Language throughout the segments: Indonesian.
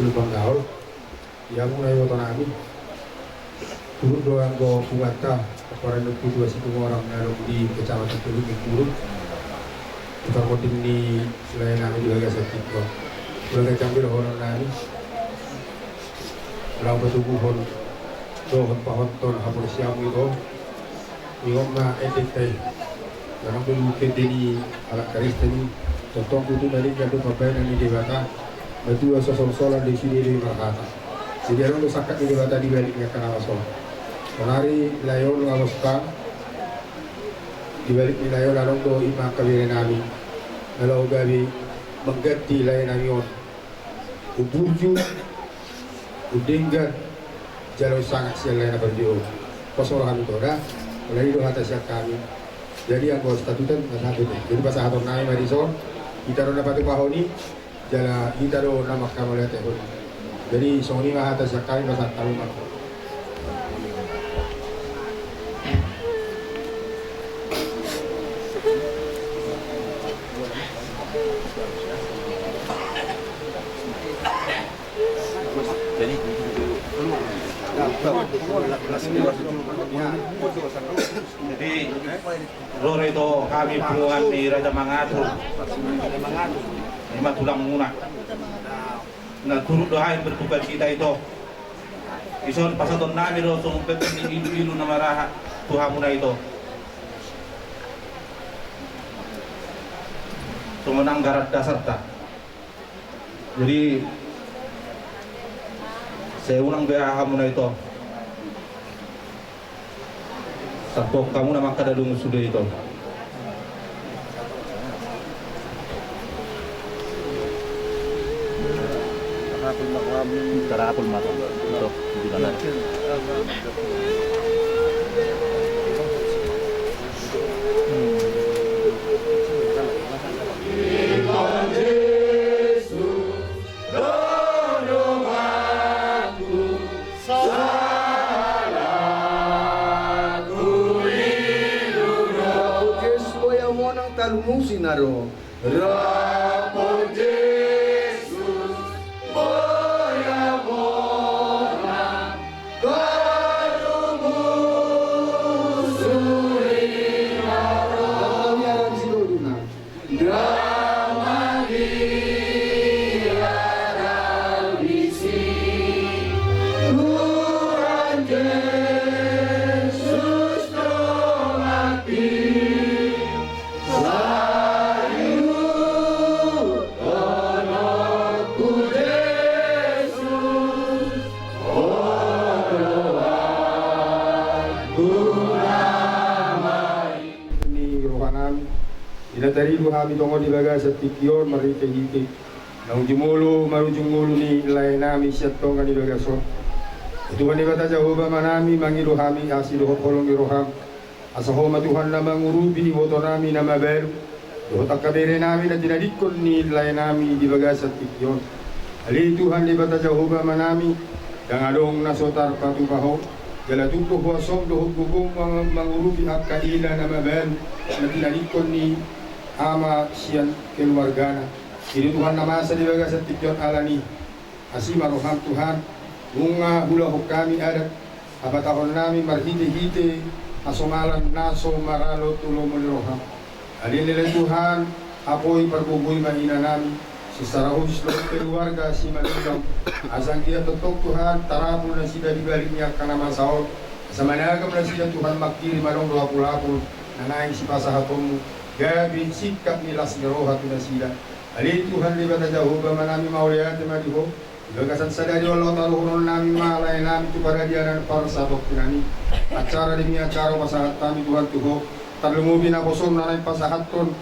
silupang gaul yang mulai waktu nabi turut doang go kumata para nuku dua situ orang nalung di kecamatan Teluk Turut tukar koding di selain nabi juga gak sakit kok juga cambil orang nabi lalu bertubuhon dohon pahon ton hapur siam itu ingok na edekai dalam dulu kedeni alat karis tadi contoh itu dari jatuh papai dan di dewata batu sosol-solan di sini di Markata jadi orang sakat di dewata di baliknya karena wasol kenari layon ngawaska di balik di layon larong do ima kabire nami lalu gabi mengganti layan nami on uburju udenggat jalo sangat sial layan berjo kosorohan itu dah mulai itu atas kami jadi yang bos statutan satu jadi pas satu naik Madison kita ronda batu pahoni jala kita ro nama kamu lihat jadi soni mah atas kami pas tahu mah jadi lore itu kami penguat di Raja Mangatu lima tulang munak nah turut doain bertukar kita itu ison pasaton nami do sumpet di ilu nama raha Tuhan muna itu sumenang garat dasar tak jadi saya ulang beha muna itu satu kamu nama kadadung sudah itu. Tarapul mata untuk dibilang. Sinaro Ramon Jesus Boya Mona Karumu Surinaro Kamiaran Siloduna Drama Diara Misi Tuhan Yesus Tomati tadi kami tunggu di bagas setikion mereka hiti nang jumulu marujung mulu ni lain nami siatong kan di bagason itu kan dikata Jehovah manami mangiru kami asidu kolong iroham asahoma Tuhan nama ngurubi woto nami nama baru doh takabere nami na tinadikon ni lain nami di bagas setikion ali Tuhan dikata Jehovah manami dang adong nasotar patu paho jala tukuh wasong doh gugong mangurubi akaila nama baru na tinadikon ni ama sian keluargana ini Tuhan nama asa di bagas tikyon alani asima roham Tuhan bunga hula kami adat apa tahun nami marhite-hite asomalan naso maralo tulong roham alin Tuhan apoy perbubuy mahina nami secara khusus keluarga si malindang asang dia totok Tuhan tarapul na sida di baliknya karena masaot sama nagam na sida Tuhan makiri manong lapul-lapul nanaing si pasahatomu gabi sikap nilas roha tunasila ali Tuhan libata Jehovah manami mauliyat madiho gagasan sadari Allah taruhun nami malay nami tu para dianan para sabok pinani acara demi acara pasahat kami Tuhan tuho tarlumubi na kosong nanay pasahaton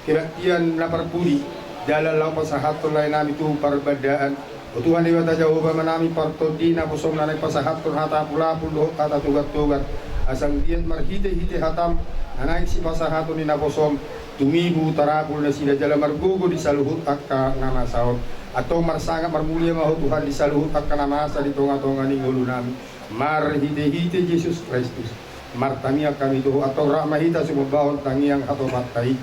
kiratian na parpuri jalan lang pasahaton lain nami tu parbadaan o Tuhan libata Jehovah manami partodi na kosong nanay pasahaton hatapulapul doh kata tugat-tugat asang diyan marhite-hite hatam nanay si pasahaton ni nakosom tumibu tarapul na sila jala margugo di saluhut akka namasaon atau marsanga marmulia maho Tuhan di saluhut akka namasa di tonga-tonga ni ngulu nami marhite-hite Yesus Kristus martamia kami tuho atau rahmahita sumubahon tangiang atau matai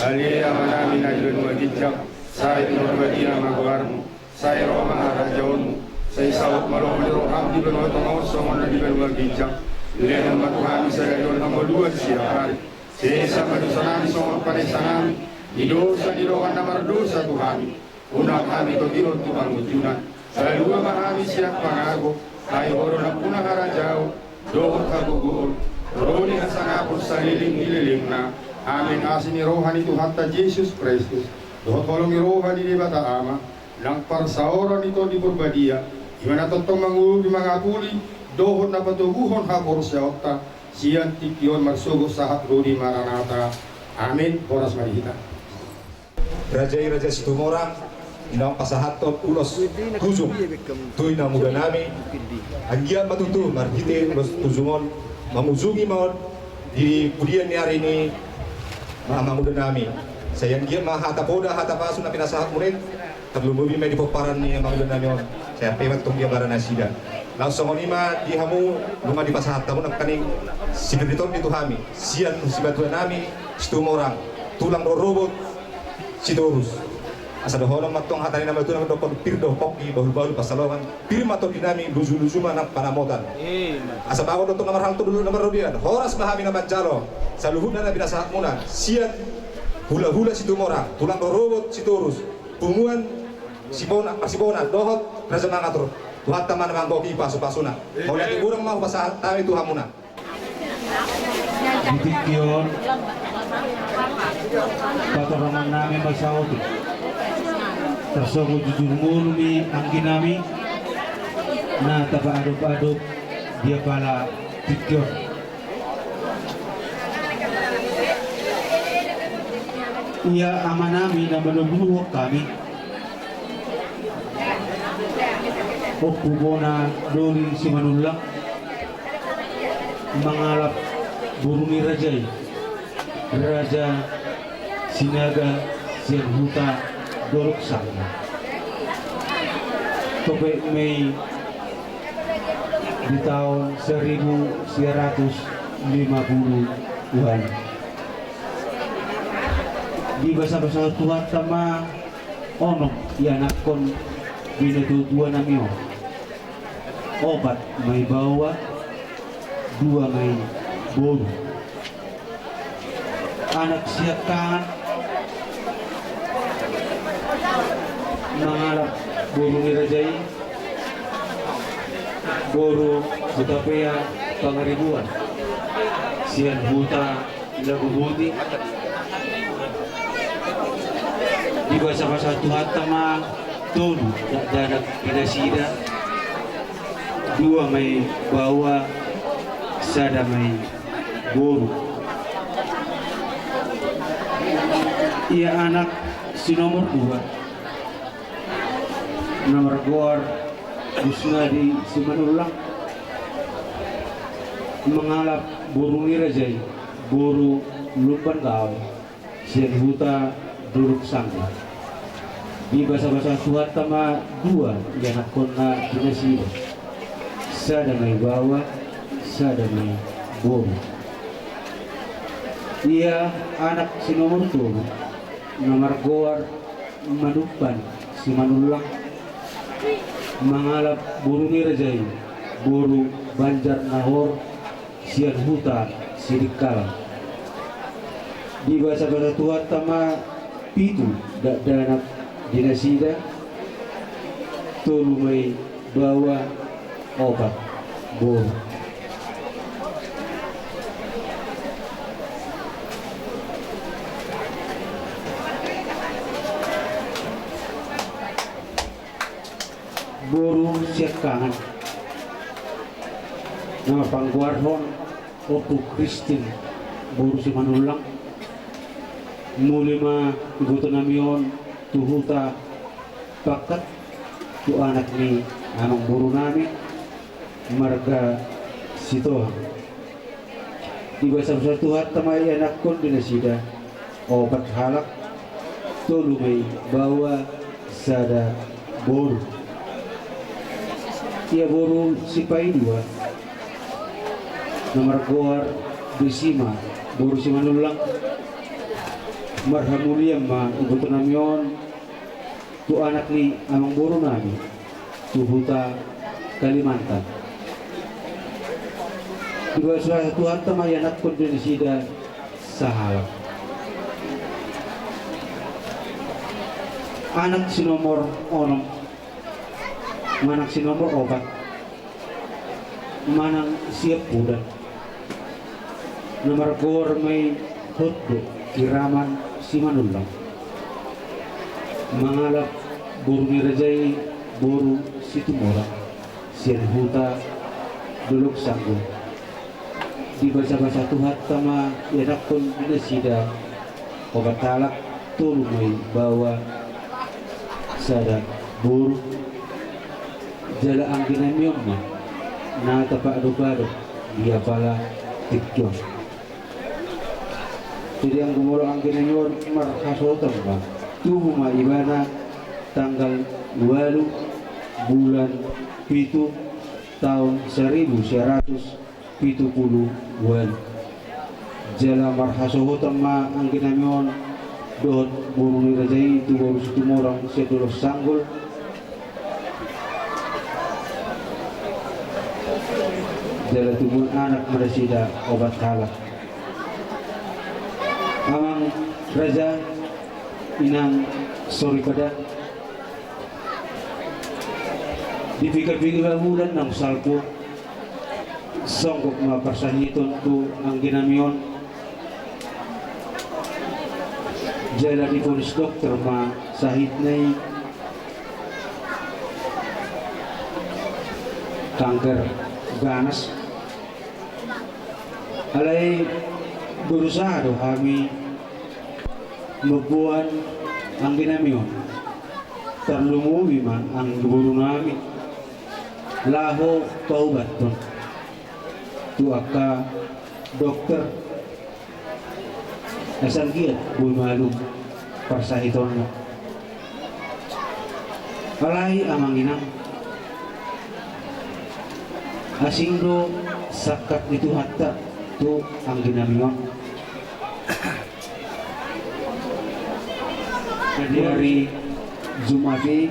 ali amanami na yun magijak sa inorbadia magwarmo saya roh maharajaun, saya sawat malong roham di benua tengah songon di benua bijak, lihat matuhan saya dol nomor 2 siang hari, saya sama dosa songon pada sanami, di dosa di rohan nomor dosa Tuhan, unak kami kegiron Tuhan wujudan, saya dua mahami siap pangago, kayu orang nak punah harajau, dohor kagugur, roni hasangapun saliling na. Amin asini rohani Tuhan ta Yesus Kristus. Dohot tolongi rohani di bata ama. Nang parsaoran ito di berbadia. Imana totong mangulu di mangapuli. Dohot na patubuhon hapor siya okta. Siyan tikyon marsugo sahat rudi maranata. Amin. Horas marihita. Raja Situmorang inang pasahaton ulos kuzum tuy na muda nami anggian matutu marhitin tuzumon mamuzungi mon di pudian ni hari ini mama muda nami sayang dia mah hatapoda hatapasu na pinasahat murid terlumbi may di paparan ni mama muda nami on saya pemat tong dia barana sida langsung onima di hamu luma di pasahat tamu nak kaning sigriton di tuhami sian sibatuan nami Situmorang tulang robot Sitorus asa doholong matong hatani na matuna dokon pirdo poki bahul-bahul pasalongan pirma to dinami luzu-luzu manak panamotan asa bawo dotong nomor hal dulu nomor rubian horas mahami na manjalo saluhuna na binasahat muna siat hula-hula Situmorang tulang robot Sitorus pumuan sibona dohot raja mangatur tuhat taman manggoki pasu-pasuna mau lihat burang mau pasahat tami tuhan muna Ditikyon pataraman namin magsawot tersebut jujur mulumi angin nami na taba adop-adop dia pala tikyon ia aman nami na menubuhok kami o kubona doli si manulang mangalap burumi rajai Raja Sinaga Sirhuta Dorok Sangga Topek Mei di tahun 1950-an di bahasa-bahasa Tuhan sama onok yanakon binatutuan nami obat may bawa dua may boru anak siapkan mengalap burung dirajai boru Butapea Pangaribuan sian huta lagu budi di bahasa-bahasa Tuhan tama tolu danak pinasida dua may bawa sada may boru ia anak si nomor 2 nomor gor Busnadi Simanulang mengalap burung nirajai buru lumpan gawe sian huta duruk sangga di bahasa-bahasa Tuhan tama 2 yang kona dinasi sada may bawa sada may boru ia anak si nomor 2 nomor goar manupan si manulang mengalap buru nirajai buru Banjar Nahor sian huta sirikal di bahasa-bahasa Tuhan tama pitu dak danak dinasida tulu may bawa obat boru boru siapkan nama pangguarhon oku Kristin boru si manulang mulima ibuto namion tuhuta pakat tu anak ni anong boru nami marga sito di bahasa-bahasa Tuhan tamay anak kon dinasida obat halak tulu may bawa sada boru ia boru sipai 2 nomor goar Bisima boru si manulang marhamuliam ma ibuto namion tu anak ni amang buru nami tu huta Kalimantan. Dua suara Tuhan tama anak pun sida sahalak. Anak si nomor onom, manak si nomor obat, manang siap budak. Nomor gor may hotdo kiraman si manulang. Mangalap buru ni Rajay buru si Tumora, sian huta duluk sanggul. Dibaca-baca Tuhan tama yanak pun binasida obat talak tulungoy bawa sada buru jala ang ginamiyom na tapa-adupado dia pala tikyo. Jadi ang gumulo ang ginamiyom markasotan ba tuho maibana tanggal 8 bulan 7 tahun 1970 jala markasotan ma ang ginamiyom doon buru ni Rajay itu baru Tumorang sedulos sanggul jala tubuh anak merasida obat halak amang raja inang sorry pada dipikir-pikir bulan ng salpo songkok maparsahiton tu ang ginamiyon jala di polis dokter ma sahit na kanker ganas alay berusaha do kami magbuwan ang ginamiyon terlumuwi man ang guru namin laho paubat ton tuaka dokter asal giat bui malum parsahiton mo alay amang inang asing do sakat itu hatta tu ang ginamiyon di hari Jumati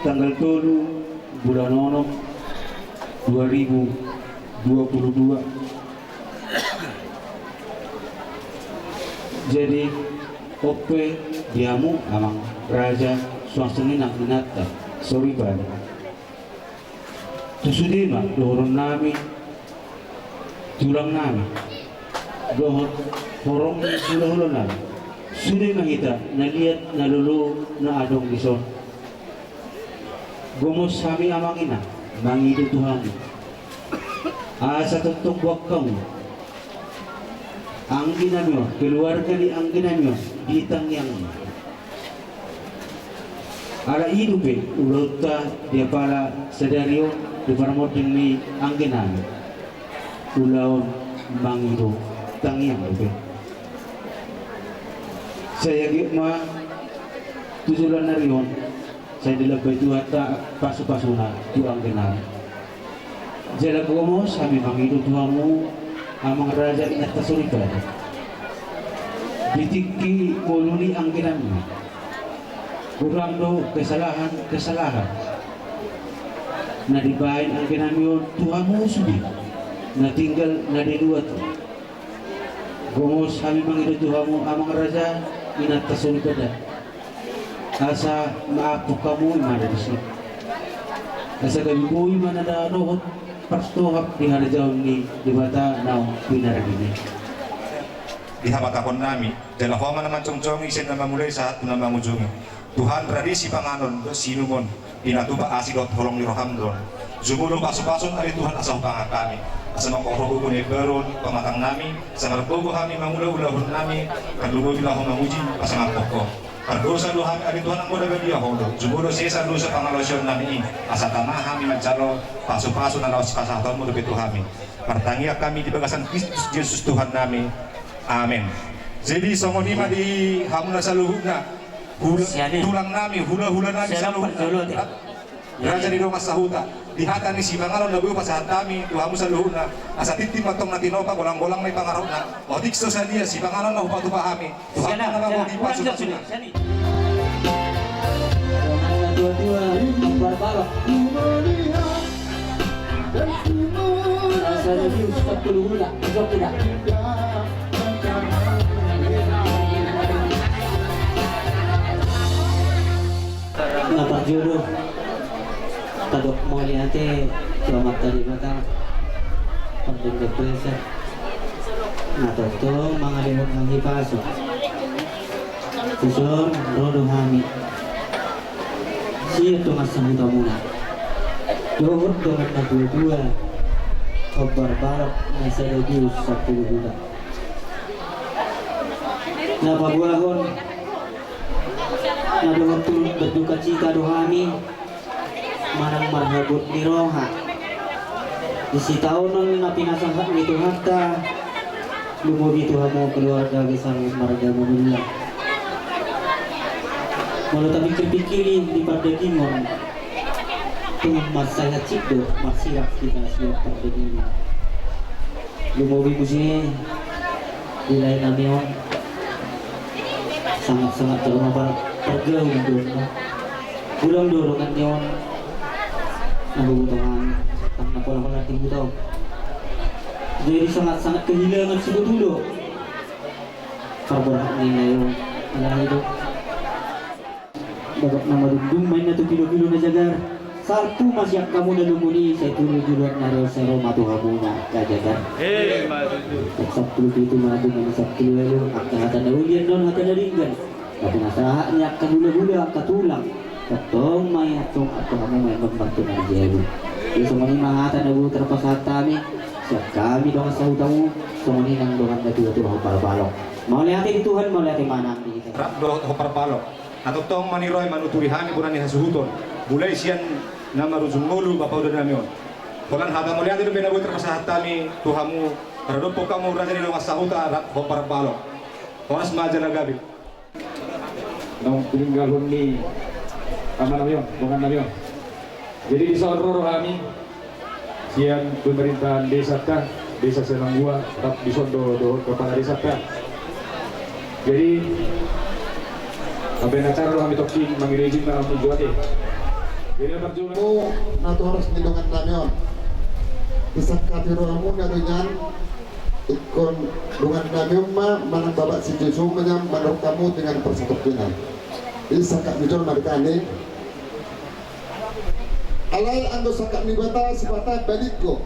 tanggal 7 bulan 6 2022 jadi ope diamu amang raja suasana nak minata sorry bad tusudima lorong nami tulang nami dohot horong sudah nami sudah mahita naliat nalulu na adong lison gumos kami amang ina mangido Tuhan asa tuntong buwak kamu ang ginamyo, keluarga ni ang ginamyo, ditang yang ala hidupe, ulota dia pala sadario, di paramotin ni ang ginamyo, ulaon mangido, tangyang lupe. Saya gitma, tujulan na riyon, saya dilabay tuwata, paso-paso na, tuang ginamyo. Jala gomos, kami mangido tuhamu, amang raja inat kasulika bitiki muluni ang ginamyo kurang do kesalahan na dibahin ang ginamyo tuhamu sudi na tinggal na diluat gumos kami mangido tuhamu amang raja inat kasulika asa maapok kamu imada disip asa gabibuhi manada rohot pastohap di hari jauh ni di bata nau binar ini. Di habatakon nami, jala homa naman congcong isen na mamulay sa at na mamujungi. Tuhan tradisi panganon do sinumon pinatuba asidot holong ni rohamdon. Zumulong paso-pason ari Tuhan asal pangat kami. Asa makorogo ko ni beron pamatang nami, sa marbogo kami mamula-ulahon nami, kadlugo bilahong mamuji pasang poko. Kardosa lo kami ari Tuhan ang moda dia hodo. Zumulo sesa dosa pangalosyon nami ini. Asa tanah kami mencalo paso-paso na lawas kasahatan mo begitu kami. Pertanggia kami di bagasan Kristus Yesus Tuhan nami. Amin. Jadi songonima di hamuna saluhuna. Tulang nami, hula-hula nami saluhuna. Raja di rumah sahuta. Dihatan ni si mangalon na buyo pasahat nami. Tuhamu saluhuna. Asa titim matong na tinopa golang-golang may pangarap na. O tikso sa niya si mangalon na upatupa kami. Tuhan na lang mo di pasupasuna. dua-dua Barbarok Saya review 40 bulan Jawab tidak Nampak jodoh Tadok mau lihatnya Selamat tadi batang Penting depresi Nah totong mangaliwag ng hipasok Susur rodo hami Siya tumasang ito muna Dohot dongat na dua-dua Barbarok na sa review 10 bulan Napabuahon na dohot tulog berduka cita dohami Manang marhabot ni Roha Isi tahun nang napinasahat nito hatta Lumodi Tuhan mo keluarga besar marga Manila Walau tak pikir-pikirin di Pardegingon Tunggu masaya cikdo Marsirak kita siap Pardegingon Lumodi musi Nilai namion Sangat-sangat terlalu pergaul doon Pulang dorongan yon Nabubutuhan Ang nakulang nating butaw Jadi sangat-sangat kehilangan sebetulnya Parberhak nilai yung anak itu Dapat nama dundung main na 2 kilo-kilo na jagar Sartu masyak kamu na lumuni Saya turun juluan na rin sa Roma Tuhamu na kajagar At 10 itu madu na 10 kilo Ang kahatan na ulian doon hatan na ringgan Tapi nasahaknya kadula-gula katulang Katong may atong at kamu may membantu na jelo Jadi semua ini mahatan na bu terpasat kami Siap kami doang sahutamu semua ini nang doang na dua-dua hopar balok Mau lihatin Tuhan mau lihatin mana kita Rap dohot hopar balok Atotong maniroy manuturihani bulan ni hasuhuton Bulay siyan na maruzungulu bapaw doon namin Kulan hata mo lihatin doon binabuhi terpasahat kami Tuhamu Karadon po kamu raja ni doang sahuta rap hopar balok Oras maja na gabi Nang peninggalan ni Aman namin bukan namin Jadi di Saudara Rohami Sian pemerintahan desa kah Desa Senanggua Tetap di Sondo kepala desa kah Jadi Apa yang acara Rohami Tokin Mangirejin malam tujuan Jadi apa tujuan Nato harus nilungan namion Isang kapiro na ganyan Ikon lungan namion manang babat si Jesu menyam manok kamu dengan persatuan Isang kapiro marikani Alay ando sakak ni bata sipata balikko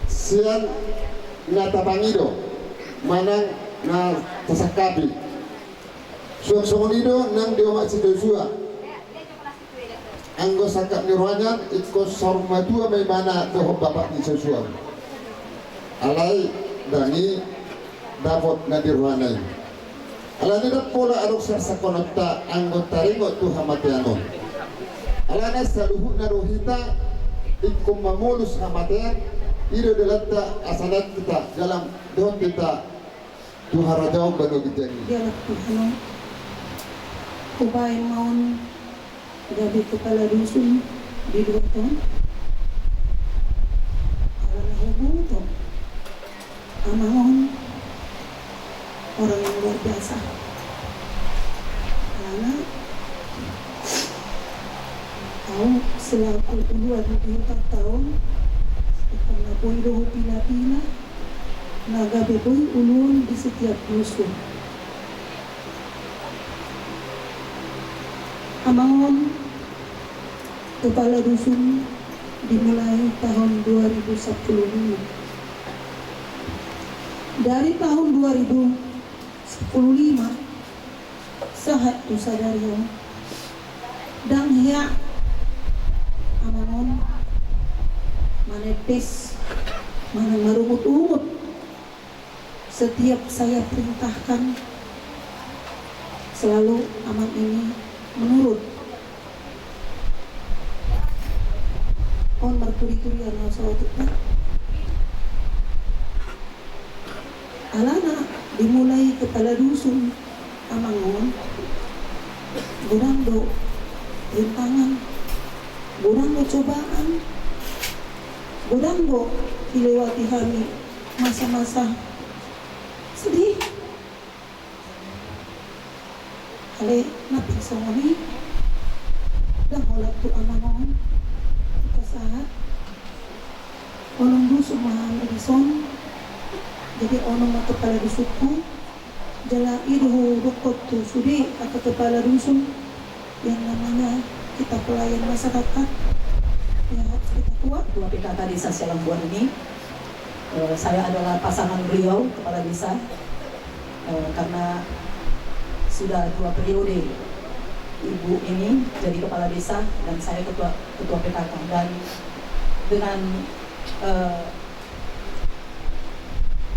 sian ngatabangido manang na tasakabi suang-suangido nang diomak si Joshua anggo sakak ni rohanyan ikko sorma dua may mana doho bapak ni Joshua alay dani davot na di rohanay alay nida pola arok sarsakonota anggo taringo tuha matianon alana saluhut na rohita ikum mamulus hamaten iro delata asanat kita dalam doon kita tuharajau bano kita Dialah Tuhan Kubain maun gabi kepala dusun di dua tahun Alana hubung to Amahon orang yang luar biasa Alana Tahu selaku 24 tahun Ikan naboy doho pila-pila Nagabiboy ulun di setiap dusun Amangon Kepala dusun dimulai tahun 2010 Dari tahun 2015 Sahat tu sadariyo Dang hiya Amangon manepis mana marumut-umut setiap saya perintahkan selalu aman ini menurut on marturi-turi ana sawatutna alana dimulai kepala dusun Amangon gudang do rintangan Gudang do cobaan Gudang do dilewati kami masa-masa sedih Ale naping songoni dah holak tu amangon kita saat onong dusun maham edison jadi onong mata kepala dusuku jala idu rukot tu sudi atau kepala dusun yang namanya kita pelayan masyarakat yang harus kita kuat. Ketua PKK Desa Selangbuan ini saya adalah pasangan beliau kepala desa karena sudah 2 periode ibu ini jadi kepala desa dan saya ketua PKK, dan dengan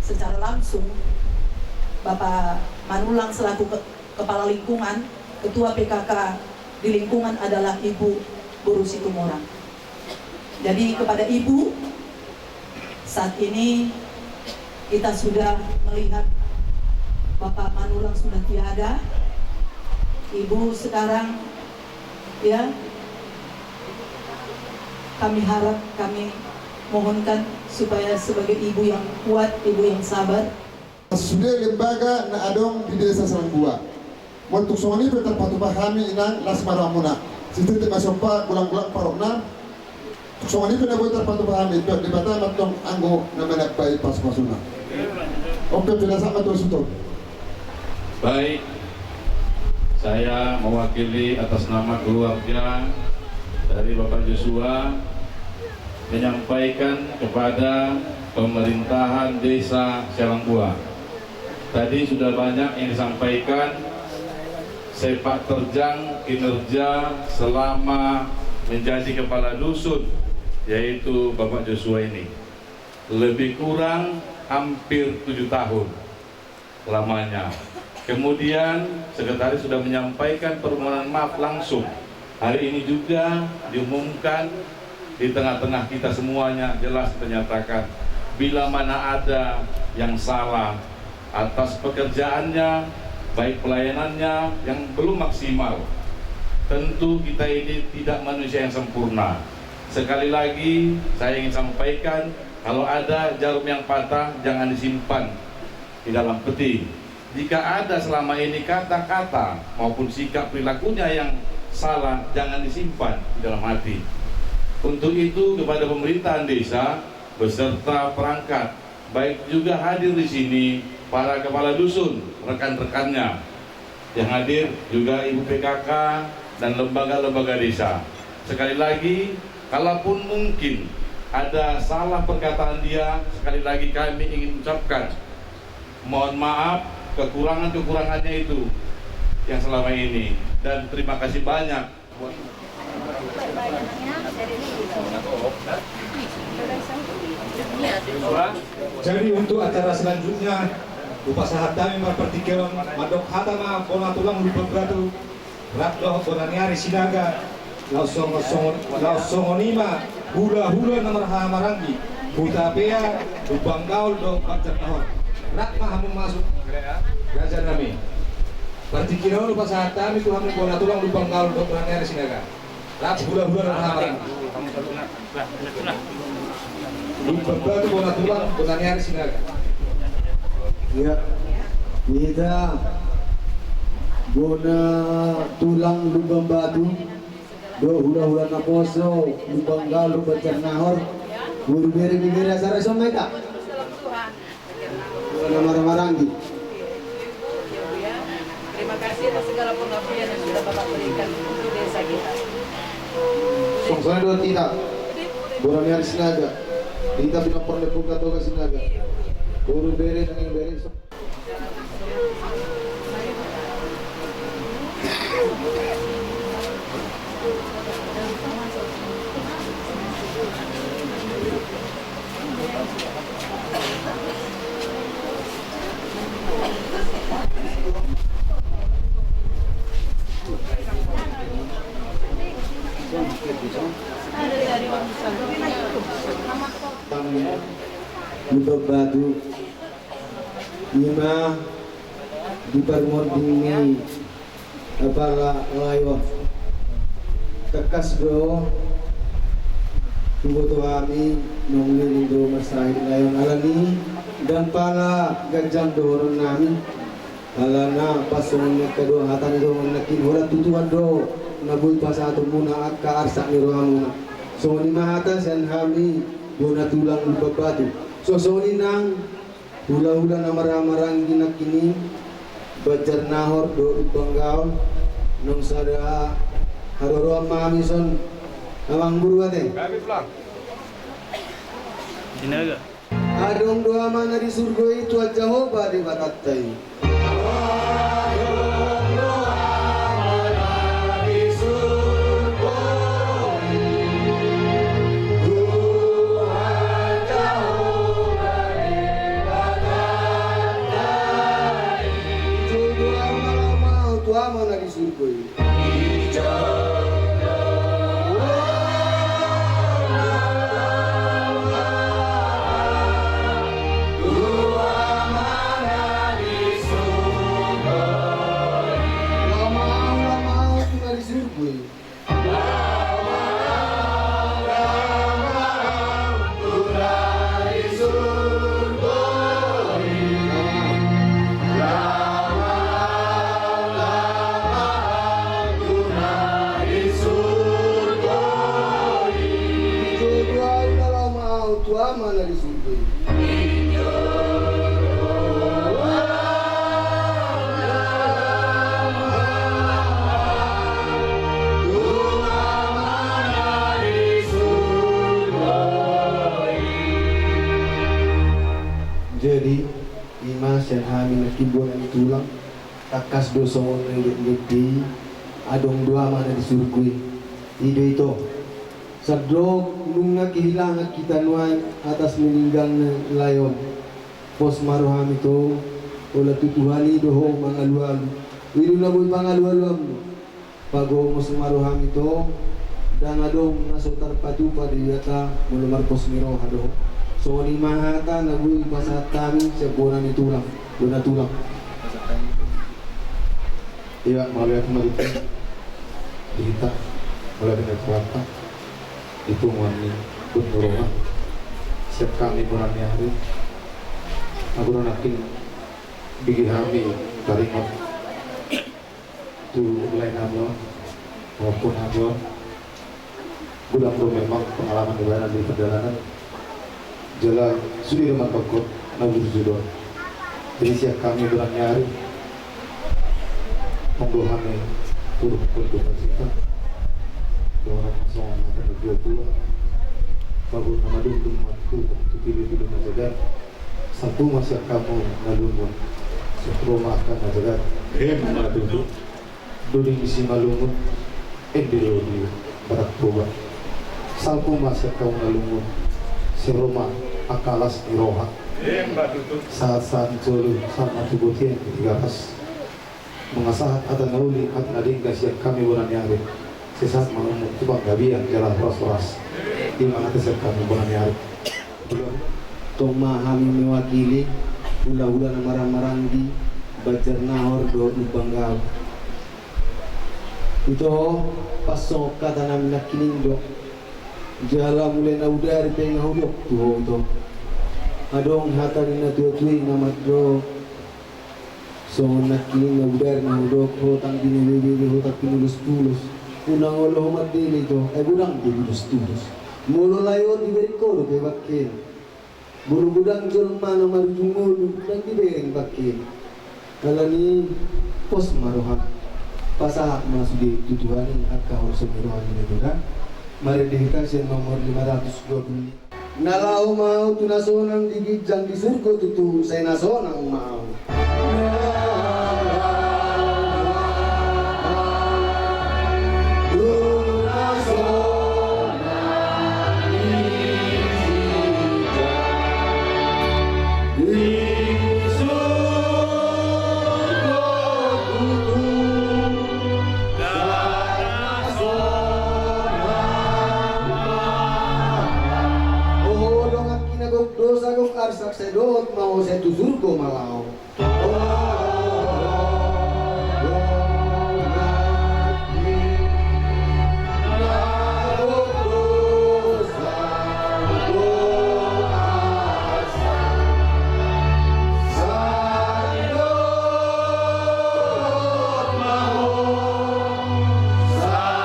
secara langsung Bapak Manulang selaku kepala lingkungan, ketua PKK di lingkungan adalah Ibu Buru Situmorang. Jadi kepada Ibu, saat ini kita sudah melihat Bapak Manulang sudah tiada. Ibu sekarang ya kami harap, kami mohonkan supaya sebagai ibu yang kuat, ibu yang sabar. Sudah lembaga na adong di desa Selangbua. Untuk soni betul patu pahami inang las maramuna. Situ masuk pa gulang-gulang parokna. Soalnya itu boleh terpantau pahami itu di bata matong anggo namanya baik pas masuna. Oke, tidak sama terus itu. Baik, saya mewakili atas nama keluarga dari Bapak Joshua menyampaikan kepada pemerintahan Desa Selangbua. Tadi sudah banyak yang disampaikan sepak terjang kinerja selama menjadi kepala dusun, yaitu Bapak Joshua ini lebih kurang hampir 7 tahun lamanya. Kemudian sekretaris sudah menyampaikan permohonan maaf langsung. Hari ini juga diumumkan di tengah-tengah kita semuanya jelas menyatakan bila mana ada yang salah atas pekerjaannya, baik pelayanannya yang belum maksimal. Tentu kita ini tidak manusia yang sempurna. Sekali lagi saya ingin sampaikan, kalau ada jarum yang patah jangan disimpan di dalam peti. Jika ada selama ini kata-kata maupun sikap perilakunya yang salah, jangan disimpan di dalam hati. Untuk itu kepada pemerintahan desa beserta perangkat, baik juga hadir di sini para kepala dusun, rekan-rekannya yang hadir, juga Ibu PKK dan lembaga-lembaga desa. Sekali lagi, kalaupun mungkin ada salah perkataan dia, sekali lagi kami ingin ucapkan mohon maaf kekurangan-kekurangannya itu yang selama ini, dan terima kasih banyak. Jadi untuk acara selanjutnya upasahat kami mempertikan madok hatama bona tulang lupa beratu rakdoh bonaniari sinaga lausongonima hula-hula namarha marangi butapea lubang gaul do pajak nahor rakma hamu masuk gajar kami pertikiran upasahat kami tuhan bona tulang lubang gaul do bonaniari sinaga rak hula-hula namarha marangi lubang batu bona tulang bonaniari sinaga. Ya, kita bona tulang lubang batu, do hula-hula naposo, lubang galu bacar nahor, buru beri asara somai tak? Nama Marangi. Terima kasih atas segala pengabdian yang sudah Bapak berikan untuk desa kita. Songsana dua tidak, borang yang sinaga, kita binapor lepuk atau ke sinaga. Buru beri dengan beri. Lubang batu lima di permodingi apala layo kekas do tubuh tuami nongli do masrahin layon alani dan pala gajang doron nami alana pasungan kedua hatan do menakin hura tutuan do nabui pasatu muna akka arsak ni rohamuna. So ni mahata san hami dona tulang lupa batu. So nang hula-hula na maramarang ginakini bajar nahor do banggaw nung sada haroro mami son awang buru ate. Kami pulang. Sinaga. Adong doa mana di surga itu aja hoba di batatai. Jadi imas yang hamil kiburan tulang takas dosa ngedi adong dua mana di surga ide itu sadok nunga kehilangan kita nuai atas meninggalnya layon pos maroham itu oleh tutuhani doho mangalualu ilu naboy pangalualu pago mos maroham itu dan adong nasotar patu pada yata mulumar pos miroh adoh. So ni mahata nabui pasat kami sebulan itu tulang, dona tulang. Iya, malah aku melihat kita mulai dengan kuasa itu mani bunuroma. Siap kami bulan hari, aku nakin bigi kami taringot tu lain amo maupun amo. Bulan memang pengalaman lebaran di perjalanan. Jalan sudah dengan pokok nabur judo. Jadi siap kami bulan hari pembuahannya turun berdoa kita. Doa langsung ada 20. Bagus nama dulu matu untuk pilih nazagat. Satu masih kamu nalungun. Sepuluh makan nazagat. Mana dulu? Dulu isi nalungun. Dulu di barat toba. Satu masih kamu nalungun. Seroma akalas iroha saat jolu sama tubuhnya ketika pas mengasah ada nauli at nading kasihan kami bulan hari sesaat menunggu tubang gabian jalan ras di mana kesel kami bulan hari toma kami mewakili hula-hula marang-marang di bajar nahor do banggaw itu pasok kata namin nakining do jala mulai na udari penga hudok tuho ito adong hata ni na tuwi na madro so nakiling na udari na hudok hotang binibibili hotak pinulus-tulus unang olo humadili ito ay budang pinulus-tulus mulo layon iberi ko do kay bakin buru-budang jelma na marujungol budang ibering bakin kala ni pos marohan pasahak masudi tutuhanin at kahor sumirohan nito kan mari dikasih nomor 520. Nalau mau tu nasonang digijang di surga tutu saya nasonang mau. Dosa kong arsak sedot mau saya tuzur ko malau. Sa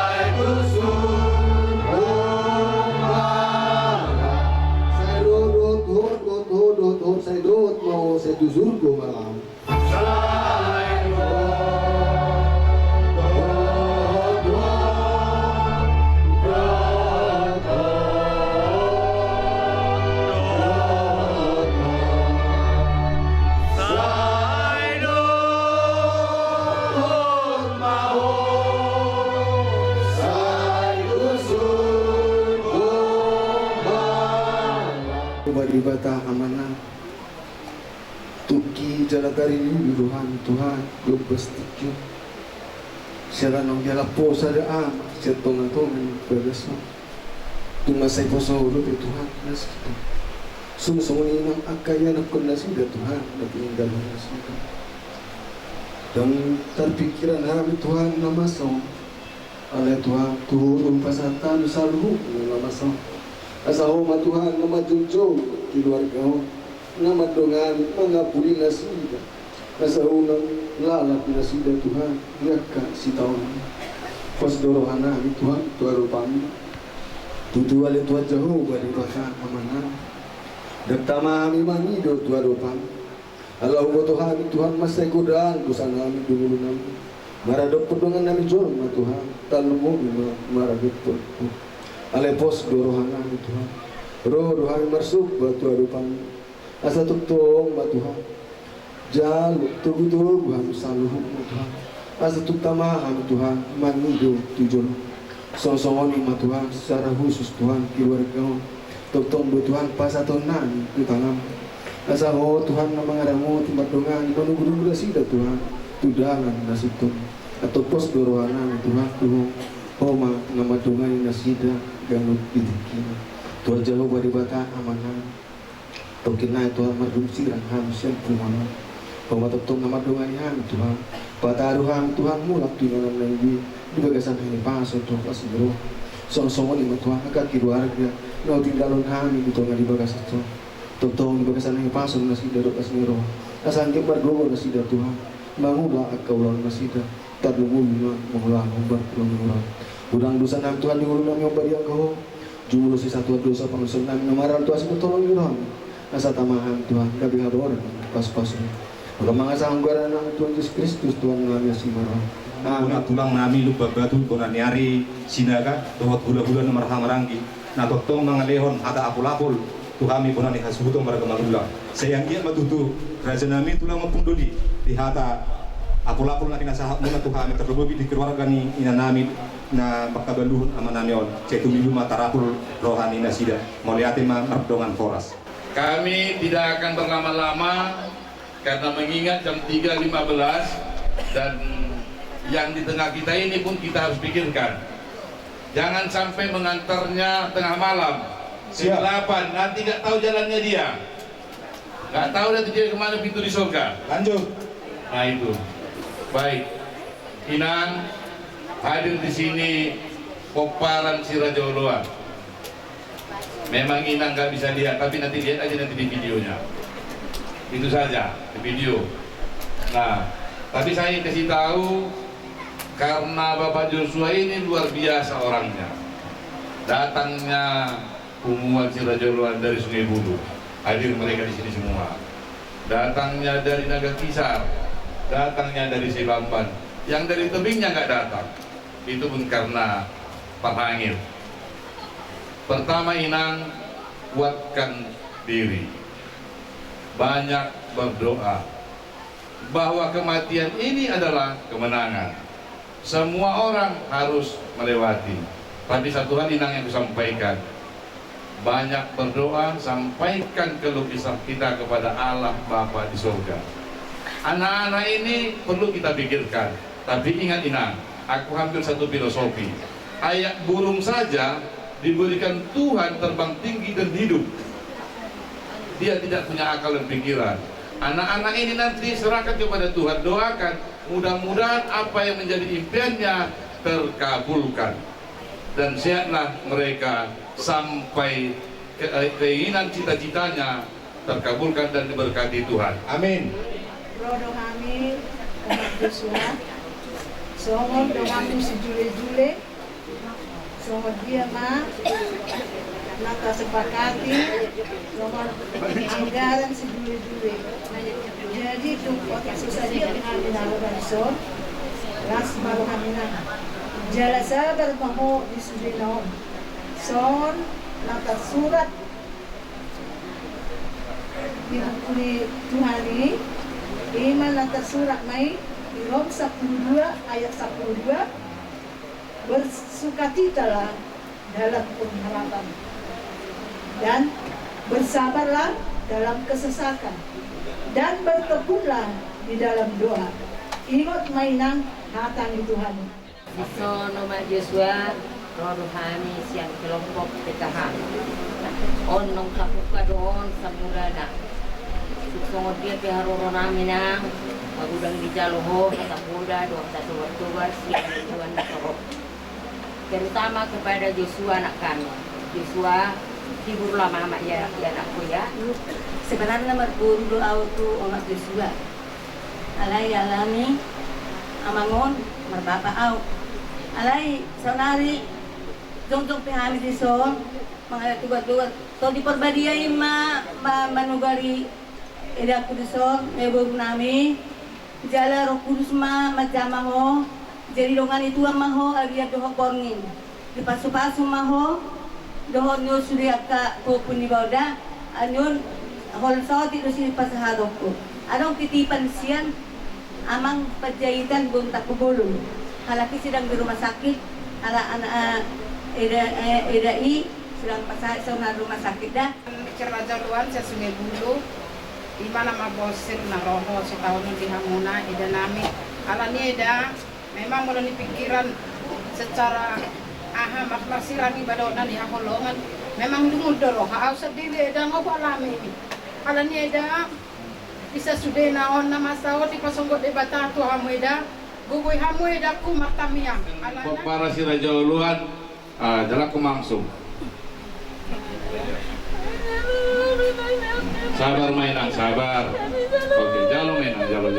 baribata amanah Tuki jala dari Tuhan Tuhan gue bestikyo Sila nang jala po sa daan Siya tonga-tonga Pagkasa Tumasay po sa ulo Tuhan Nasita Sumsuni ng akaya na kunasida Tuhan Natinggal na nasida Dan terpikiran kami Tuhan na masaw Alay Tuhan turun pasatan sa luhuk na masaw Asahoma Tuhan na majujog Keluarga ho na madongan mengapuri nasida Asahunang lalap nasida Tuhan Yaka si tahun Pas dorohana kami Tuhan Tuhan rupami Tutu alay Tuhan Jehovah di baka amanah Dan tama kami mangido Tuhan rupami Allah Tuhan Tuhan masay kudaan Kusan kami dulu namin Maradok pedongan nami jorma Tuhan Talumu bima maradok pedongan Alay pos dorohan kami Tuhan Roh rohani marsuk batu arupan Asa tuktong Tuhan Jaluk tugu-tugu kami saluhuk Tuhan Asa tuktama kami Tuhan Mangido tujuan Sosongoni Tuhan secara khusus Tuhan keluarga Tuktong Tuhan pasatonan Tutanam Asa ho Tuhan na mangaramu timbat dongan Manunggu-nunggu sida Tuhan Tudangan nasitun Atau pos dorohan Tuhan Tuhan Homa nama dongan nasida Ganut bidikina Tuhan jauh bari bata amanah Tokinai Tuhan mardum sirang ham sempur mana Homa tetong nama dongan ham Tuhan Pataruh ham Tuhan mulak tunangan lagi Di bagasan ini paso Tuhan pasigro Song-songon lima Tuhan agak keluarga Nau tinggalon kami di Tuhan di bagasan Tuhan Totong di bagasan ini paso nasida dok asmiro Asangke margowo nasida Tuhan Mangula akaulan nasida Tadungu lima mengulang umbar pulang Udang dosa nam Tuhan diulun nami ombari yang kau Jumlah si satu dosa pengusul nami Namaral Tuhan si tolong yurang Asa tamahan Tuhan Gabi habor Pas-pas Udah mangasa anggaran nami Tuhan Yesus Kristus Tuhan nami si marang Nga tulang nami lupa batu Kona nyari sinaga Dohot hula-hula na marang-maranggi Na totong mga lehon Hata apul-apul Tuhami pun ni hasuto maragamalula Sayang dia matutu Raja nami tulang mapunduli Di hata apul-apul na kinasahap muna Tuhami terlebih di keluarga ni ina nami na pagkabaluhon ama namion saya tumilu matarapul rohani nasida moliate mardongan foras. Kami tidak akan berlama-lama karena mengingat jam 3.15 dan yang di tengah kita ini pun kita harus pikirkan jangan sampai mengantarnya tengah malam jam 8 nanti nggak tahu jalannya dia nggak tahu nanti dia kemana pintu di surga lanjut nah itu baik Inang hadir di sini Poparan si Raja Uluan. Memang Inang nggak bisa lihat, tapi nanti lihat aja nanti di videonya. Itu saja di video. Nah, tapi saya kasih tahu karena Bapak Joshua ini luar biasa orangnya. Datangnya Umuan si Raja Uluan dari Sungai Bulu, hadir mereka di sini semua. Datangnya dari Naga Kisar, datangnya dari Sebamban, yang dari tebingnya nggak datang. Itu pun karena perhangil. Pertama Inang kuatkan diri, banyak berdoa bahwa kematian ini adalah kemenangan. Semua orang harus melewati. Tapi satu hal Inang yang kusampaikan, banyak berdoa, sampaikan keluh kesah kita kepada Allah Bapa di surga. Anak-anak ini perlu kita pikirkan. Tapi ingat Inang, aku hampir satu filosofi. Ayat burung saja diberikan Tuhan terbang tinggi dan hidup. Dia tidak punya akal dan pikiran. Anak-anak ini nanti serahkan kepada Tuhan. Doakan, mudah-mudahan apa yang menjadi impiannya terkabulkan. Dan sehatlah mereka sampai keinginan cita-citanya terkabulkan dan diberkati Tuhan. Amin. Rodo kami umat Joshua. Songod doaku si Jule-Jule, songod dia mah, maka sepakati, songod anggaran si Jule-Jule. Jadi tumpot susah dia pengambil halaman son, ras baru haminan. Jala sabar maho di Sudinom, son, maka surat di buku Tuhan ini, iman maka surat mai. Rom 12 ayat 12 bersukacitalah dalam pengharapan dan Bersabarlah dalam kesesakan dan bertekunlah di dalam doa. Ingat mainang hatang Tuhan. So nama Joshua rohani siang kelompok PKH. Onong kapuka doon sa murada. Suksong dia piharoro namin ang magudang di Jaloho, Katapuda, doon sa tuwar-tuwar siang Tuhan na toho. Terutama kepada Joshua anak kami. Joshua, hiburlah mama ya anakku ya. Sebenarnya merguru doa tu anak Joshua. Alay alami amangon merbapa au. Alay sonari jong pihami di son mga tugat-tugat. So di perbadiay manugari ida kuduson ebog nami jala roh kudus majama ho jadi dongan itu maho agia doho borngin di pasu-pasu maho doho nyo surya ka ko punibawda anyun hol sawti do sini pasahadokku adong titipan sian amang pajahitan buntak kubulun halaki sedang di rumah sakit ala anak edai sedang pasah sauna rumah sakit dah Raja Luan sa Sungai Bulu di mana mabosir na roho sa tahun di Hamuna ida nami ala ni ida memang melalui pikiran secara maklasi lagi badonan di hakolongan memang dumudoro haaw sa dili ida ngopo alami ini ala ni ida bisa sudah naon na masawo di pasonggot de batatu hamu ida gugoy hamu ida ku martamiang ala para si Raja Luan adalah kumangsung. Sabar mainang, sabar. Oke, jalo mainang, jalo.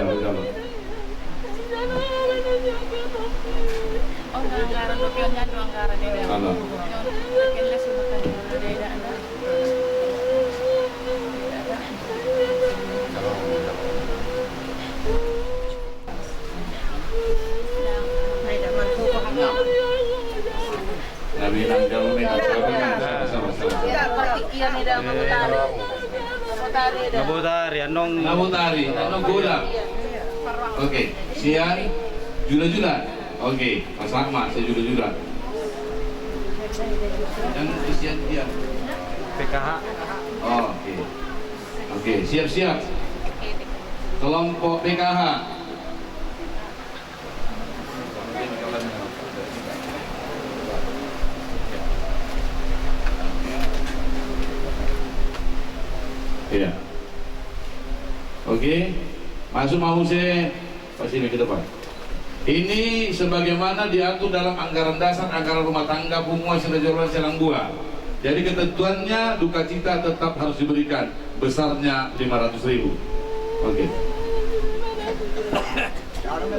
Halo. Nabi nang jalo mainang, Nabutari, anong gulang? Oke, sian jula-jula. Oke, Mas Rahmat, saya jula-jula. Yang sian dia PKH. Oh, oke, siap-siap. Kelompok PKH. Iya. Oke, masuk mau saya sini ke depan. Ini sebagaimana diatur dalam anggaran dasar anggaran rumah tangga Pumuan Sirajolan Selangbua. Jadi ketentuannya duka cita tetap harus diberikan besarnya 500.000. Oke.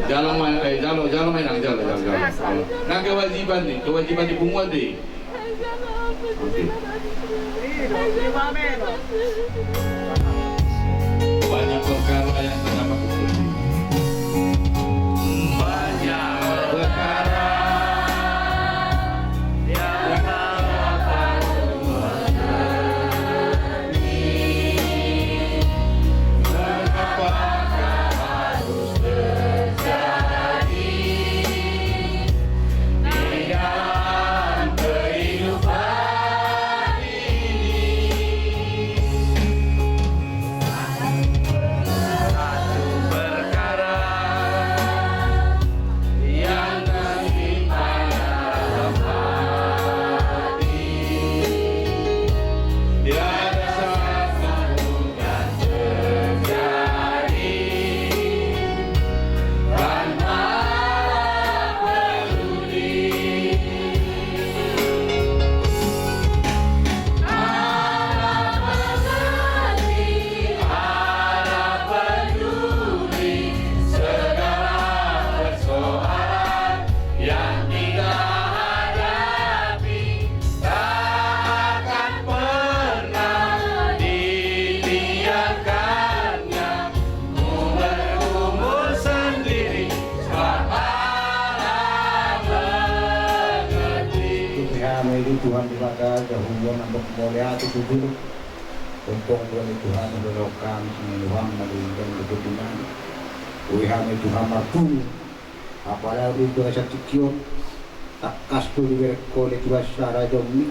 Jalo mainang. Nah kewajiban di Pumuan deh. Oke. Banyak perkara yang kenapa kumpul. Banyak perkara yang kenapa mengapa harus terjadi di dalam kehidupan satu perkara yang menimpa dalam hati tiada satu yang terjadi tanpa peduli. Harap peduli segala persoalan yang kita hadapi tak akan pernah dibiarkannya berumur sendiri seolah mengerti. Kami ini Tuhan dibaga dahulu nambah kemuliaan itu dulu. Untung Tuhan Tuhan menolongkan Tuhan melindungi kebetulan. Tuhan Tuhan mampu. Apalagi itu rasa cikion tak kas tu di kolej Tuhan secara jomi.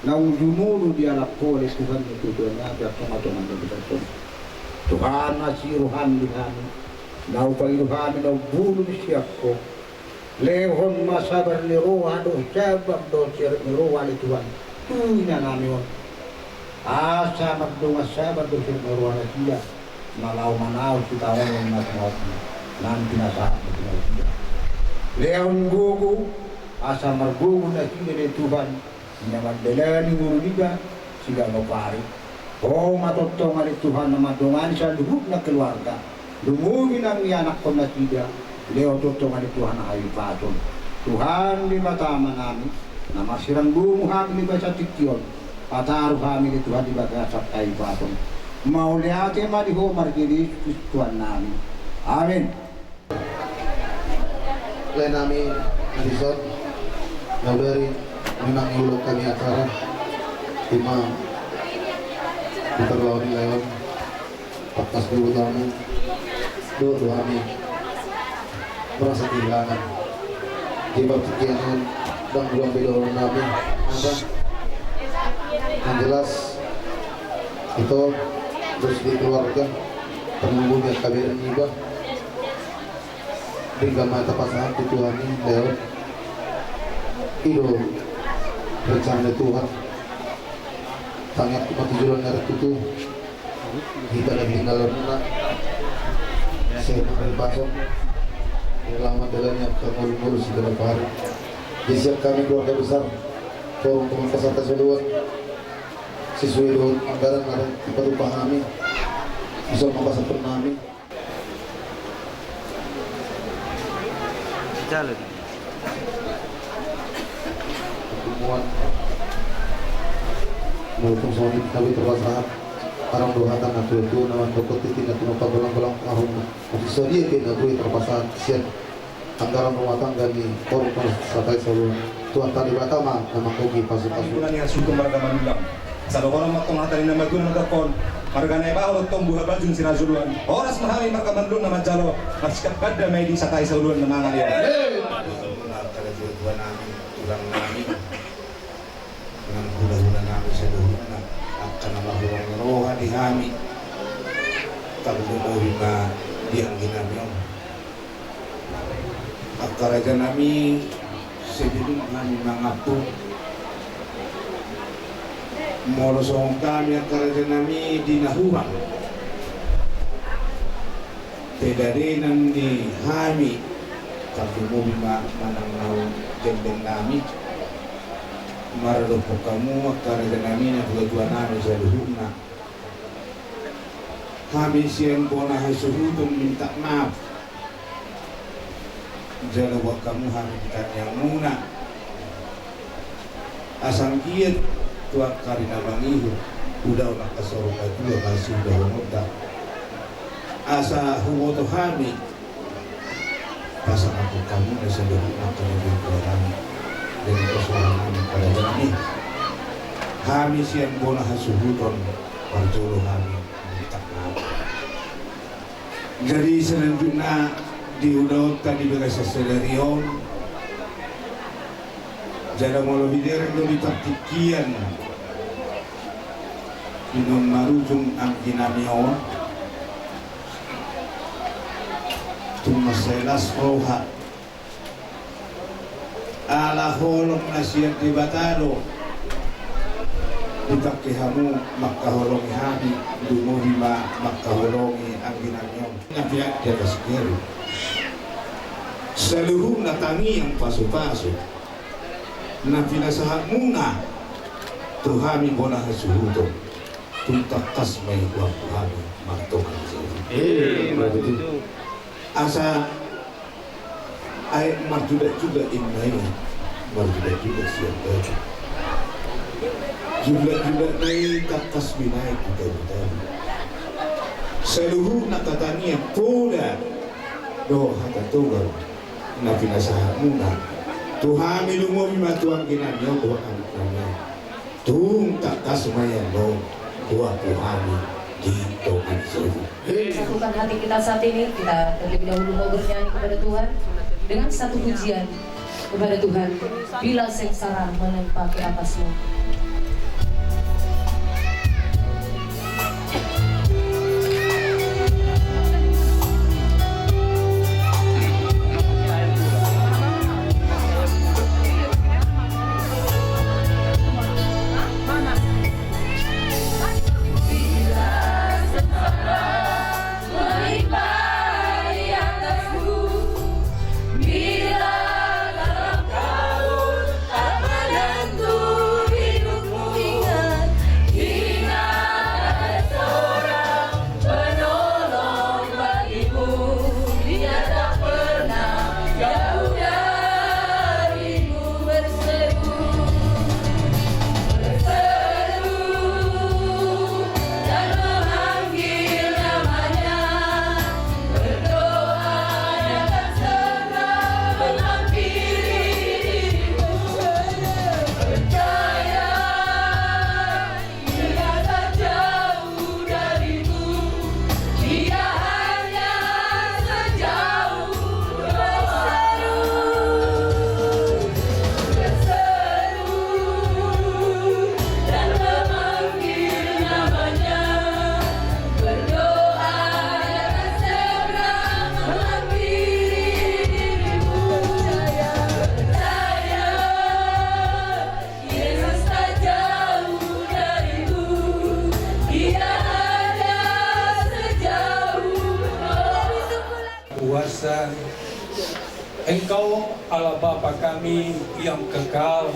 Nang jumulu di anak ko oleh Tuhan itu Tuhannya biar teman-teman kita Tuhan nasi rohani kami. Nau pairuhani nau bulu siapko. Lehon masabar lero aduh cabang dosir lero wali Tuhan. Ina nami on. Asa magdunga sabar dosir lero wali dia. Malau manau kita orang matmaut. Nanti nasa dia. Lehon gugu asa margugu na kini Tuhan. Nyaman delani ngurudiga siga ngopari. Oh matotong ari Tuhan na madongan sa lubuk na keluarga. Lumugin ang anak ko na siga. Leo totong ari Tuhan na ayu paton. Tuhan di matama namin na masirang bungo kami ba sa tikyon. Pataruh kami di Tuhan di bagasat ayu paton. Mauliate madiho margiris Tuhan namin. Amin. Lain namin Adison Naudari menang ulok kami acara Imam Diperlawan Leon Pakas dulu tamu Doa kami merasa kehilangan di bab sekian dan buang beda orang nabi ada yang jelas itu terus di keluarga penunggunya kabiran iba tinggal mata pasangan dituani lewat itu rencana Tuhan sangat kematijulan dari itu kita lagi tinggal luna saya makan pasok lama jalannya kamu segala hari disiap kami keluarga besar forum pengupasan keseluruhan sesuai dengan anggaran ada kita dipahami bisa mengupasan pernami jalan pertemuan maupun suami kami terpasangan orang dohatan atau itu nama toko titik atau nama belang-belang arung ofisor dia kena gue terpasangan siap anggaran rumah tangga di forum sampai seluruh Tuhan tadi pertama nama kogi pasu-pasu bulan yang suku marga mandulang satu orang matong hatari nama gue nama kon marga neba orang tumbuh bajun sinazuluan oras mahami marga mandulung nama jalo masihkan kada may di sakai seluruh nama ngalia Tuhan namin, tulang namin dengan hula-hula namin sa duhuna akan namahurang roha di kami tagunuhin na diyang ginamyon at karaga namin sa bidung kami mga po morosong kami at karaga namin dinahuang tedari nang di kami tapi mo manang nahu jendeng nami marado po kamu karena nami na tuwa nami sa luhuna kami siyang po na hasuhutong minta maaf jalawa kamu kami kanyang muna asang kiat tuwa karina mangiho udaw nakasoro ka tuwa kasi udaw muda asa humoto kami pasang ako kamu na sa loob ng kalagay ko kami dari persoalan kami pada kami kami siyang bola hasuhuton parjolo kami mintak maaf jadi selanjutnya diudot tadi bagai seselerion jada mau lebih dari lebih taktikian minum marujung ang kinamion tumaselas roha ala holong na siyang dibatado ikakihamu makaholongi hami dumuhima makaholongi ang ginanyon na pihak di atas kiri seluruh natangi ang paso-paso na pinasahat muna tuhami bola hasuhuto tuntakas may kuwang tuhami magtokan siya asa ay marjuda-juda inay marjuda-juda siya baju juda-juda ay takas binay kita seluruh natatani yang poda do hatatugar na pinasahan muna tuhami lumobi matuang kinanyo doa anak-anak tung takas mayan do doa tuhami dito satukan hati kita saat ini, kita terlebih dahulu mau bernyanyi kepada Tuhan dengan satu pujian kepada Tuhan bila sengsara menimpa ke atasmu. Esa, Engkau Allah Bapa kami yang kekal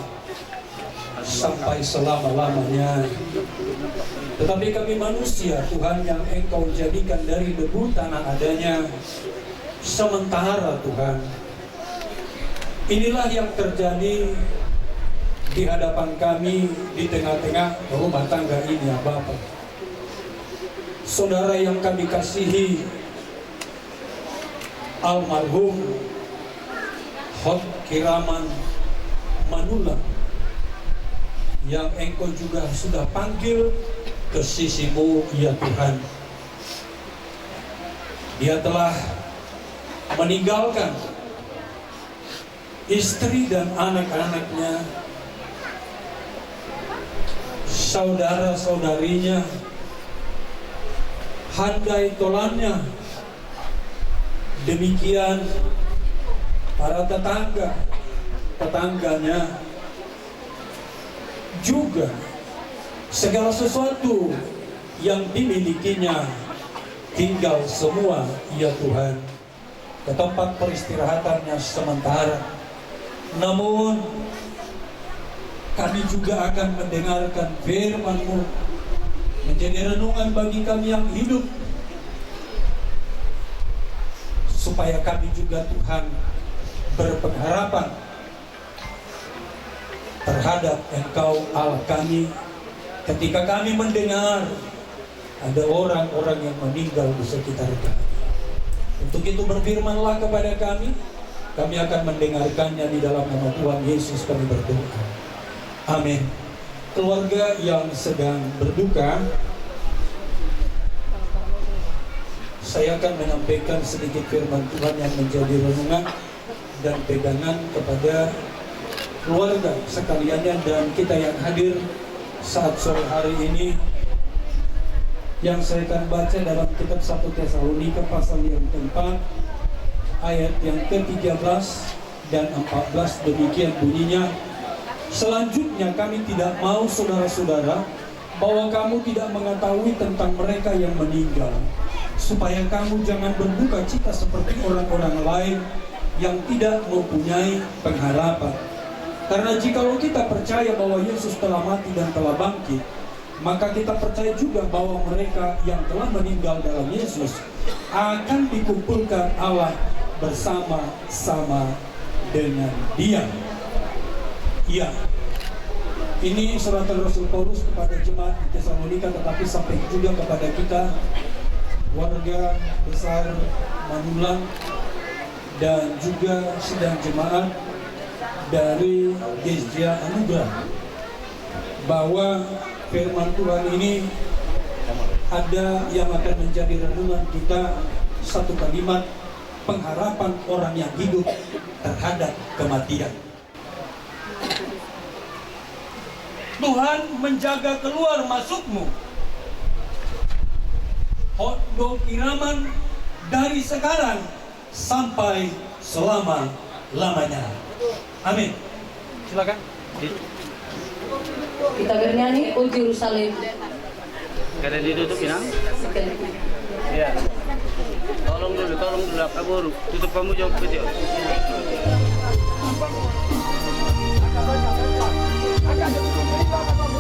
sampai selama-lamanya. Tetapi kami manusia Tuhan yang Engkau jadikan dari debu tanah adanya sementara Tuhan. Inilah yang terjadi di hadapan kami di tengah-tengah rumah tangga ini ya Bapa. Saudara yang kami kasihi, almarhum Hot Kiraman Manula, yang Engkau juga sudah panggil ke sisimu ya Tuhan. Dia telah meninggalkan istri dan anak-anaknya, saudara-saudarinya, handai tolannya, demikian para tetangganya, juga segala sesuatu yang dimilikinya tinggal semua ya Tuhan ke tempat peristirahatannya sementara. Namun kami juga akan mendengarkan firman-Mu menjadi renungan bagi kami yang hidup, supaya kami juga Tuhan berpengharapan terhadap Engkau Allah kami ketika kami mendengar ada orang-orang yang meninggal di sekitar kami. Untuk itu berfirmanlah kepada kami akan mendengarkannya di dalam nama Tuhan Yesus kami berdoa. Amin. Keluarga yang sedang berduka, saya akan menyampaikan sedikit firman Tuhan yang menjadi renungan dan pegangan kepada keluarga sekaliannya dan kita yang hadir saat sore hari ini. Yang saya akan baca dalam kitab 1 Tesalonika pasal yang keempat ayat yang ke-13 dan 14, demikian bunyinya. Selanjutnya kami tidak mau saudara-saudara bahwa kamu tidak mengetahui tentang mereka yang meninggal, supaya kamu jangan berduka cita seperti orang-orang lain yang tidak mempunyai pengharapan. Karena jikalau kita percaya bahwa Yesus telah mati dan telah bangkit, maka kita percaya juga bahwa mereka yang telah meninggal dalam Yesus akan dikumpulkan Allah bersama-sama dengan Dia. Ya, ini suratan Rasul Paulus kepada jemaat di Tesalonika, tetapi sampai juga kepada kita warga besar Manulang dan juga sedang jemaat dari Gereja Anugerah, bahwa firman Tuhan ini ada yang akan menjadi renungan kita, satu kalimat pengharapan orang yang hidup terhadap kematian. Tuhan menjaga keluar masukmu, Hot Kiraman, dari sekarang sampai selama-lamanya. Amin. Silakan. Kita bernyanyi O Yerusalem. Kada ditutup ya? Iya. Tolong dulu kabur. Tutup kamu jauh kecil. Hatiku rindu bersama.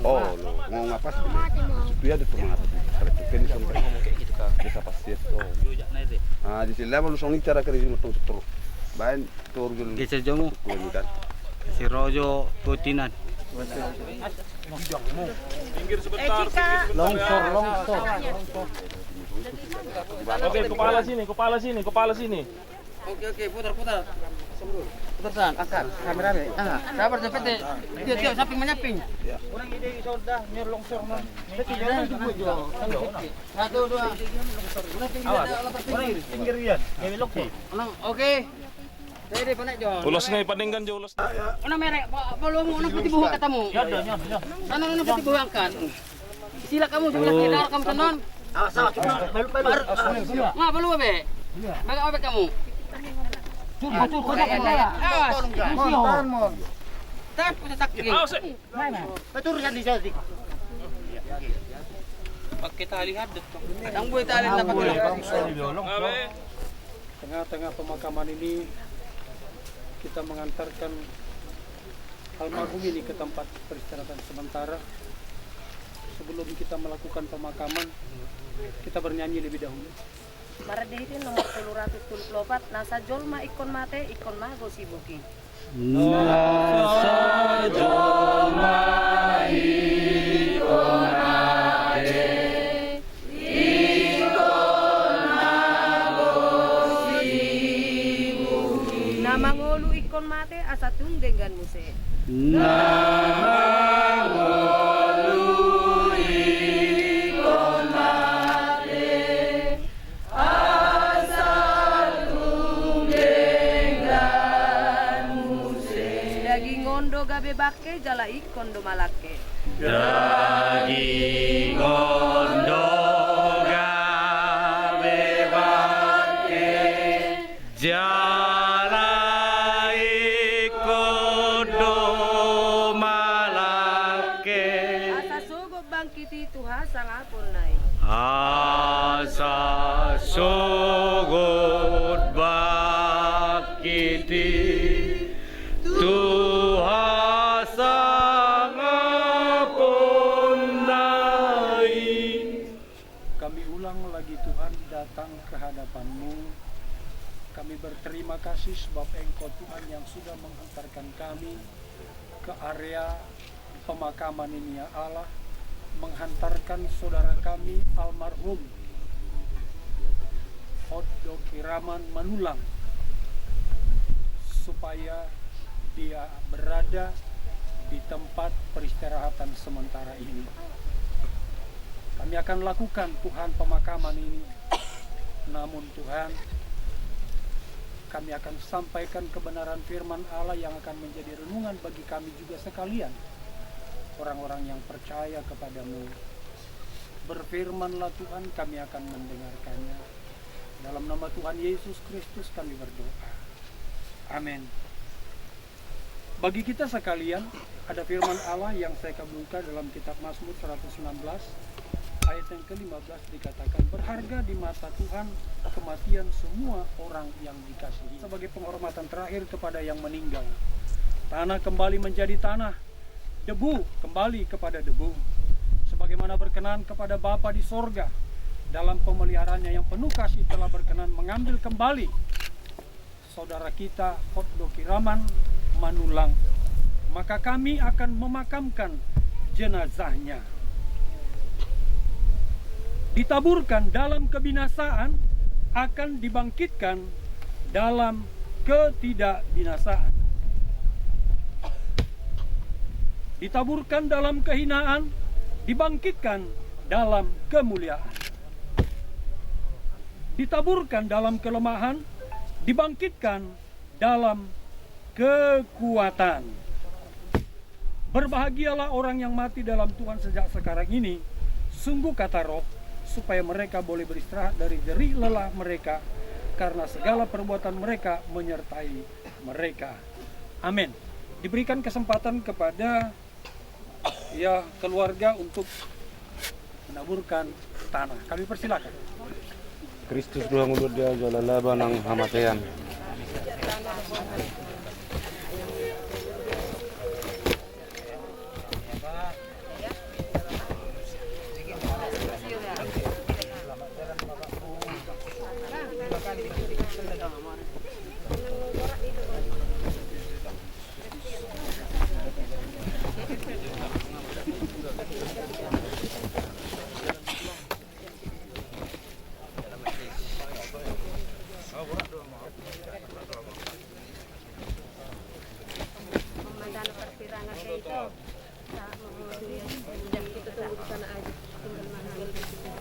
Oh, lo ngomong apa sih? Dia ada pengaruh. Kalau kita ngomong kayak gitu kan, bisa pasti. Oh. Ah, di sini level song cara kerja motor terus. Baik, tur dulu. Geser jamu. Kan. Si Rojo Putinan. Pinggir sebentar. Longsor. Oke, kepala sini. Oke, putar. Putar san, angkat kamera be. Sabar cepet deh. Dia samping menyaping. Orang ide sudah nyer longsor man. Satu, dua. Orang pinggir yan. Belok sih. Oke. Jadi panek jo. Ulos ngay paninggan jo ulos. Ono merek, belum ono putih buah katamu. Ya. Sana ono putih buah angkat. Sila kamu sebelah kiri, kamu tenon. Salah. Nggak perlu be. Baga apa kamu? Betul, kan di sini. Pakai tali hadet. Tangguh tali dapat Tengah-tengah pemakaman ini kita mengantarkan almarhum ini ke tempat peristirahatan sementara. Sebelum kita melakukan pemakaman, kita bernyanyi lebih dahulu. Maraditin nomor 724 nasa jolma ikon mate ikon mago sibuki. Nasa jolma ikon mate ikon mago sibuki. Nama ngolu ikon mate asa tungdengan muse. Nama ngolu ikon mate Ngondo gabe bake jala ikon do malake. Daging ngondo gabe bake jala ikon do malake. Asa sugo bangkiti tuha sang apon nai. Asa sugot bangkiti datang ke hadapan-Mu. Kami berterima kasih sebab Engkau Tuhan yang sudah menghantarkan kami ke area pemakaman ini ya Allah, menghantarkan saudara kami almarhum Hoddo Kiraman Manulang supaya dia berada di tempat peristirahatan sementara ini. Kami akan lakukan Tuhan pemakaman ini. Namun Tuhan, kami akan sampaikan kebenaran firman Allah yang akan menjadi renungan bagi kami juga sekalian, orang-orang yang percaya kepadamu. Berfirmanlah Tuhan, kami akan mendengarkannya. Dalam nama Tuhan Yesus Kristus kami berdoa. Amin. Bagi kita sekalian, ada firman Allah yang saya kabulkan dalam kitab Mazmur 116. Ayat yang ke-15 dikatakan, berharga di mata Tuhan kematian semua orang yang dikasihi. Sebagai penghormatan terakhir kepada yang meninggal, tanah kembali menjadi tanah, debu kembali kepada debu. Sebagaimana berkenan kepada Bapa di sorga, dalam pemeliharaannya yang penuh kasih telah berkenan mengambil kembali saudara kita Hoddo Kiraman Manulang. Maka kami akan memakamkan jenazahnya. Ditaburkan dalam kebinasaan, akan dibangkitkan dalam ketidakbinasaan. Ditaburkan dalam kehinaan, dibangkitkan dalam kemuliaan. Ditaburkan dalam kelemahan, dibangkitkan dalam kekuatan. Berbahagialah orang yang mati dalam Tuhan sejak sekarang ini, sungguh kata Roh, supaya mereka boleh beristirahat dari jerih lelah mereka, karena segala perbuatan mereka menyertai mereka. Amin. Diberikan kesempatan kepada keluarga untuk menaburkan tanah. Kami persilakan. Kristus doang udah dia jalan laba nang hamatean.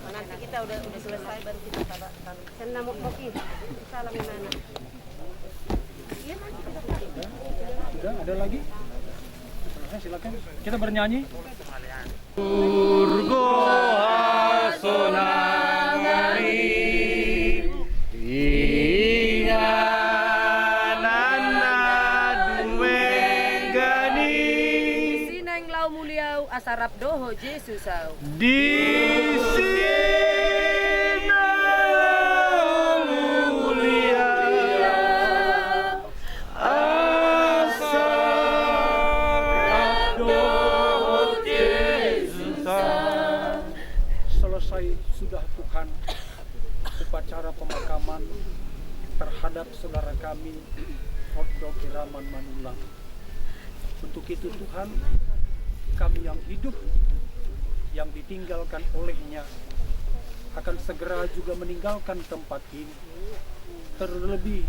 Nanti kita udah selesai baru kita tabakan. Saya mau kopi. Salam mana? Sudah ada lagi? Silakan. Kita bernyanyi. Urgo sonangari asarap doho Jesus au. Di sini mulia asarap doho Jesus. Selesai sudah Tuhan upacara pemakaman terhadap saudara kami Ordo Kiraman Manulang. Untuk itu Tuhan, kami yang hidup, yang ditinggalkan olehnya, akan segera juga meninggalkan tempat ini. Terlebih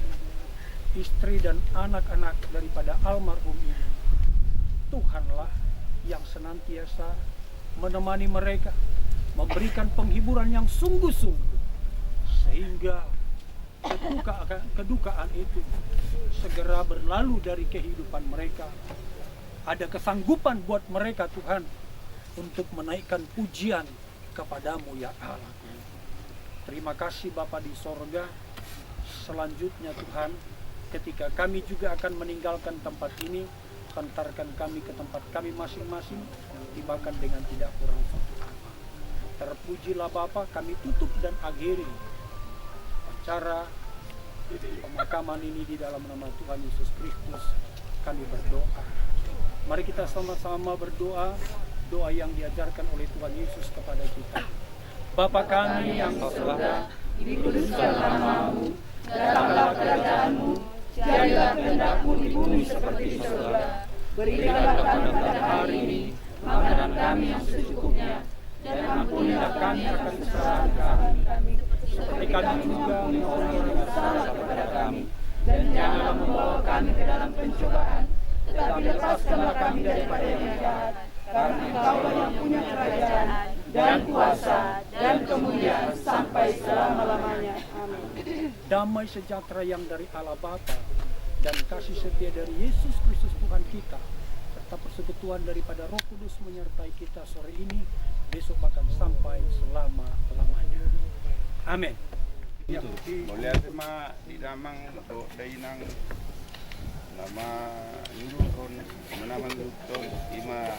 istri dan anak-anak daripada almarhum ini. Tuhanlah yang senantiasa menemani mereka, memberikan penghiburan yang sungguh-sungguh, sehingga kedukaan itu segera berlalu dari kehidupan mereka. Ada kesanggupan buat mereka Tuhan untuk menaikkan pujian kepadamu ya Allah. Terima kasih Bapa di sorga. Selanjutnya Tuhan, ketika kami juga akan meninggalkan tempat ini, hantarkan kami ke tempat kami masing-masing, tibakan dengan tidak kurang satu apa. Terpujilah Bapa, kami tutup dan akhiri acara pemakaman ini di dalam nama Tuhan Yesus Kristus. Kami berdoa. Mari kita sama-sama berdoa, doa yang diajarkan oleh Tuhan Yesus kepada kita. Bapa kami yang di surga, dikuduskan namamu, datanglah kerajaanmu, jadilah kehendak-mu di bumi seperti di surga. Berikanlah kami pada hari ini makanan kami yang secukupnya, dan ampunilah kami akan kesalahan kami, seperti kami juga mengampuni yang salah kepada kami. Dan janganlah membawa kami ke dalam pencobaan, tetapi lepaskanlah kami daripada yang jahat, karena Engkaulah yang punya kerajaan dan kuasa dan kemuliaan sampai selama-lamanya. Amin. Damai sejahtera yang dari Allah Bapa dan kasih setia dari Yesus Kristus Tuhan kita, serta persekutuan daripada Roh Kudus menyertai kita sore ini, besok bahkan sampai selama-lamanya. Amin. Ya, mulia tema di damang do dainang nama nyurun menaman luton ima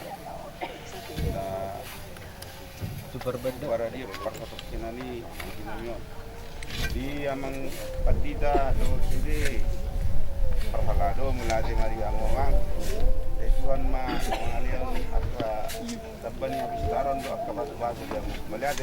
super benda para dia pakotok kinani kinanyo di amang padita do sidi perhalado mulai mari amongang Tuhan ma malian akka tabban habis taron do akka batu-batu dia melihat